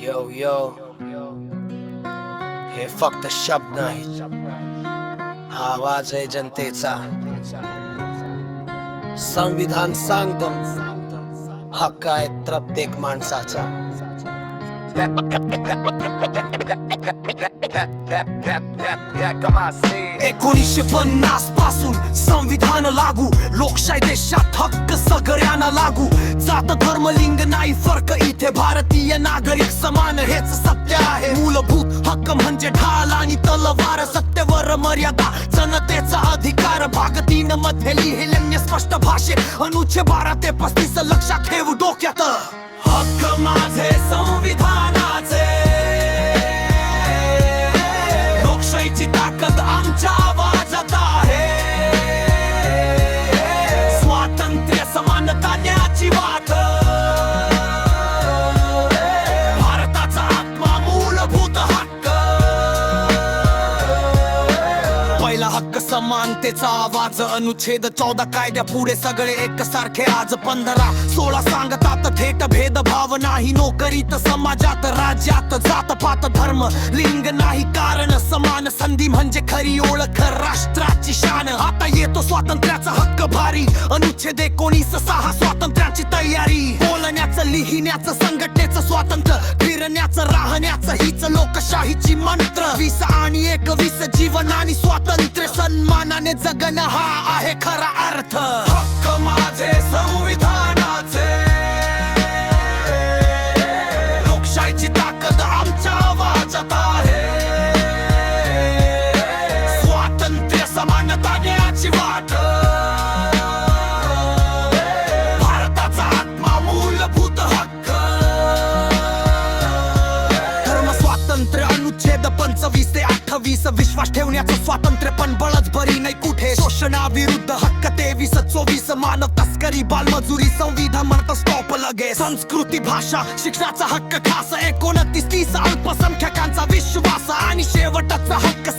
यो यो हे फक्त शब्द नाहीत, हा आवाज आहे जनतेचा. संविधान सांगतं हक्क आहे प्रत्येक माणसाचा. 1950 पासून संविधान लागू, लोकशाही देशात हक्क सगळ्यांना लागू. जात धर्म लिंग नाही फरक इथे, भारतीय नागरिक समान हेच सत्य आहे. मूलभूत हक्क म्हणजे ढाल आणि तलवार, सत्तेवर मर्यादा जनतेचा अधिकार. भाग 3 मध्ये लिहिले स्पष्ट भाषेत, अनुच्छेद 12 ते 35 लक्षात ठेवू डोक्यात. हक्क माझे संविधानाचे, लोकशाहीची ताकद आमच्या आवाजात आहे. स्वातंत्र्य समानता न्यायाची वाट, भारताचा आत्मा मूलभूत हक्क. पहिला हक्क समानतेचा आवाज, अनुच्छेद 14 कायद्या पुढे सगळे एकसारखे. आज 15, 16 सांगतात थेट भेदभाव नाही नोकरीत, समाजात, राज्यात, जातपात, धर्म, लिंग नाही कारण समान संधी म्हणजे खरी ओळख, राष्ट्राची शान. आता येतो स्वातंत्र्याचा हक्क भारी, अनुच्छेद 19:6 स्वातंत्र्याची तयारी. बोलण्याचं, लिहिण्याचं, संघटनेचं स्वातंत्र्य, फिरण्याचं, राहण्याचं, हीच लोकशाहीची मंत्र. 20 आणि 21 जीवन आणि स्वातंत्र्य, सन्मानाने जगणं हा आहे खरा अर्थ. हक्क माझे संविधानाचे, लोकशाहीची ताकद आमच्या आवाजात आहे. स्वातंत्र्य समानता न्यायाची वाट, भारताचा आत्मा मूलभूत हक्क. धर्म स्वातंत्र्य, अनुच्छेद 25 ते 28, विश्वास ठेवण्याचं स्वातंत्र्य पण बळजबरी नाही कुठे. शोषणाविरुद्ध हक्क 23-24, मानव तस्करी, बालमजुरी, संविधान म्हणतं स्टॉप लगेच. संस्कृती, भाषा, शिक्षणाचा हक्क खास, 29-30 अल्पसंख्याकांचा विश्वास. आणि शेवटचा हक्क